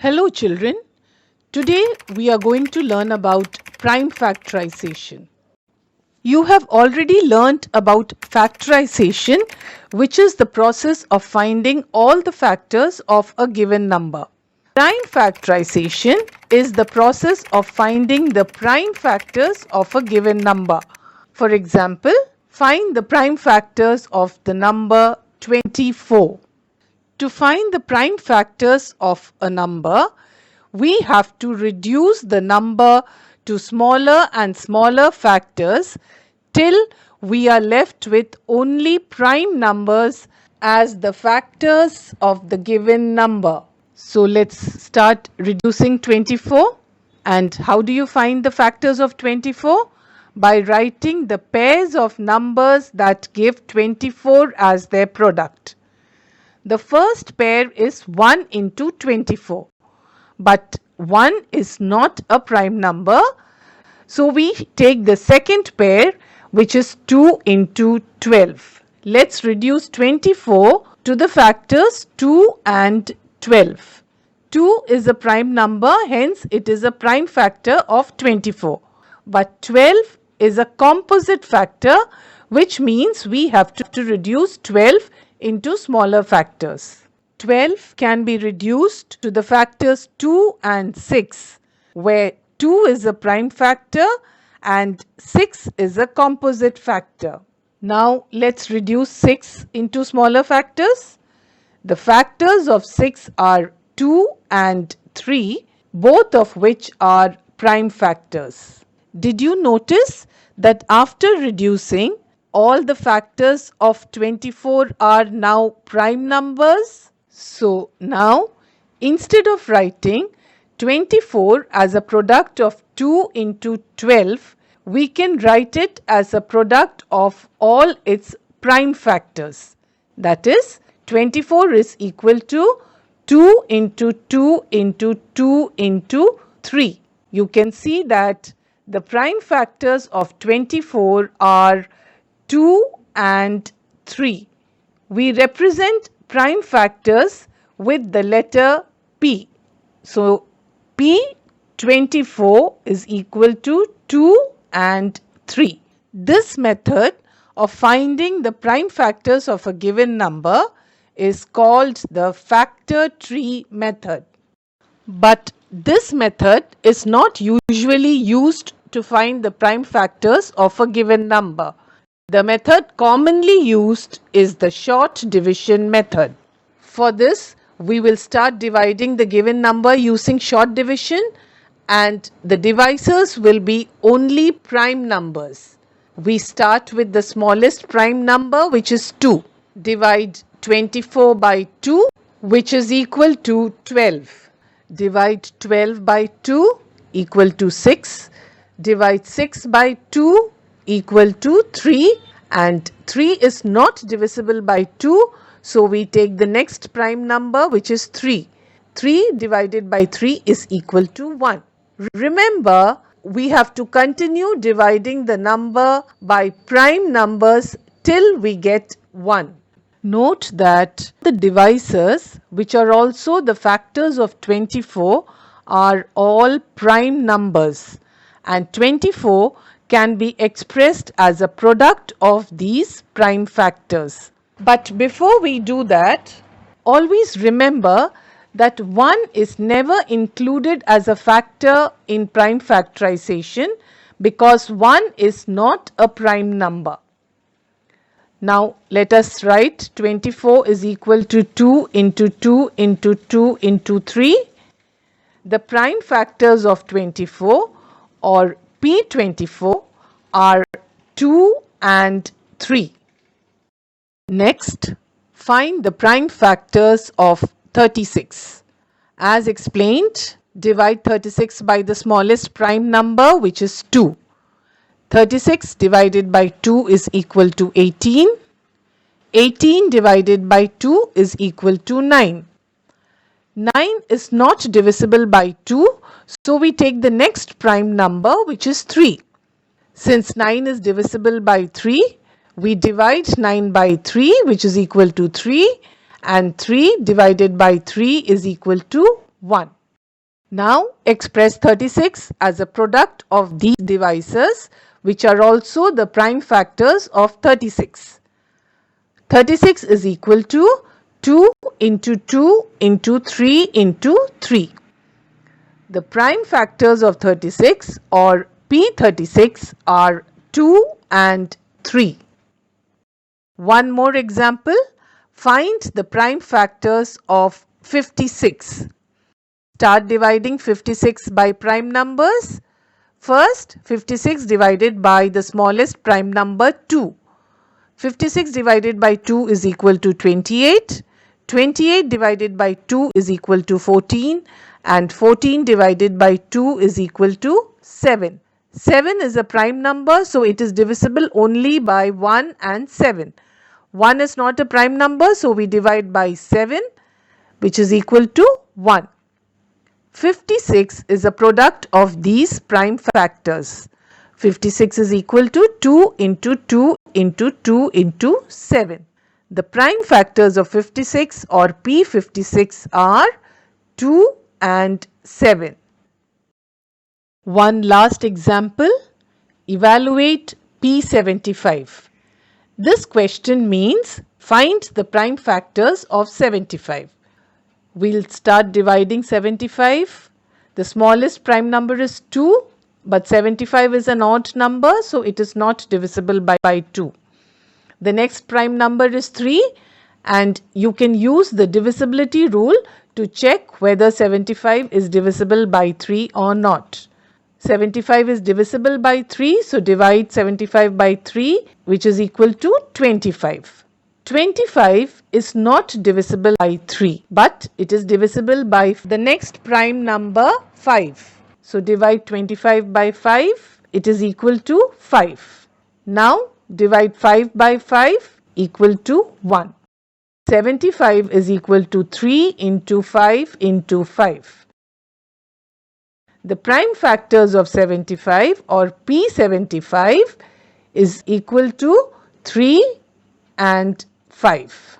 Hello children, today we are going to learn about prime factorization. You have already learnt about factorization, which is the process of finding all the factors of a given number. Prime factorization is the process of finding the prime factors of a given number. For example, find the prime factors of the number 24. To find the prime factors of a number, we have to reduce the number to smaller and smaller factors till we are left with only prime numbers as the factors of the given number. So let's start reducing 24. And how do you find the factors of 24? By writing the pairs of numbers that give 24 as their product. The first pair is 1 into 24, but 1 is not a prime number. So we take the second pair, which is 2 into 12. Let's reduce 24 to the factors 2 and 12. 2 is a prime number, hence it is a prime factor of 24. But 12 is a composite factor, which means we have to reduce 12 into smaller factors. 12 can be reduced to the factors 2 and 6, where 2 is a prime factor and 6 is a composite factor. Now let's reduce 6 into smaller factors. The factors of 6 are 2 and 3, both of which are prime factors. Did you notice that after reducing, all the factors of 24 are now prime numbers? So now, instead of writing 24 as a product of 2 into 12, we can write it as a product of all its prime factors. That is, 24 is equal to 2 into 2 into 2 into 3. You can see that the prime factors of 24 are 2 and 3. We represent prime factors with the letter P. So P24 is equal to 2 and 3. This method of finding the prime factors of a given number is called the factor tree method. But this method is not usually used to find the prime factors of a given number. The method commonly used is the short division method. For this, we will start dividing the given number using short division, and the divisors will be only prime numbers. We start with the smallest prime number, which is 2. Divide 24 by 2, which is equal to 12. Divide 12 by 2 equal to 6. Divide 6 by 2 equal to 3, and 3 is not divisible by 2, so we take the next prime number, which is 3. 3 divided by 3 is equal to 1. Remember, we have to continue dividing the number by prime numbers till we get 1. Note that the divisors, which are also the factors of 24, are all prime numbers, and 24 can be expressed as a product of these prime factors. But before we do that, always remember that 1 is never included as a factor in prime factorization because 1 is not a prime number. Now let us write 24 is equal to 2 into 2 into 2 into 3. The prime factors of 24 or P24 are 2 and 3. Next, find the prime factors of 36. As explained, divide 36 by the smallest prime number, which is 2. 36 divided by 2 is equal to 18. 18 divided by 2 is equal to 9. 9 is not divisible by 2, so we take the next prime number, which is 3. Since 9 is divisible by 3, we divide 9 by 3, which is equal to 3, and 3 divided by 3 is equal to 1. Now express 36 as a product of these divisors, which are also the prime factors of 36. 36 is equal to 2 into 2 into 3 into 3. The prime factors of 36 or P36 are 2 and 3. One more example. Find the prime factors of 56. Start dividing 56 by prime numbers. First, 56 divided by the smallest prime number 2. 56 divided by 2 is equal to 28. 28 divided by 2 is equal to 14. And 14 divided by 2 is equal to 7. 7 is a prime number, so it is divisible only by 1 and 7. 1 is not a prime number, so we divide by 7, which is equal to 1. 56 is a product of these prime factors. 56 is equal to 2 into 2 into 2 into 7. The prime factors of 56 or P56 are 2 and 7. One last example. Evaluate P75. This question means find the prime factors of 75. We'll start dividing 75. The smallest prime number is 2, but 75 is an odd number, so it is not divisible by 2. The next prime number is 3, and you can use the divisibility rule to check whether 75 is divisible by 3 or not. 75 is divisible by 3, so divide 75 by 3, which is equal to 25. 25 is not divisible by 3, but it is divisible by the next prime number 5. So divide 25 by 5, it is equal to 5. Now divide 5 by 5 equal to 1. 75 is equal to 3 into 5 into 5. The prime factors of 75 or P75 is equal to 3 and 5.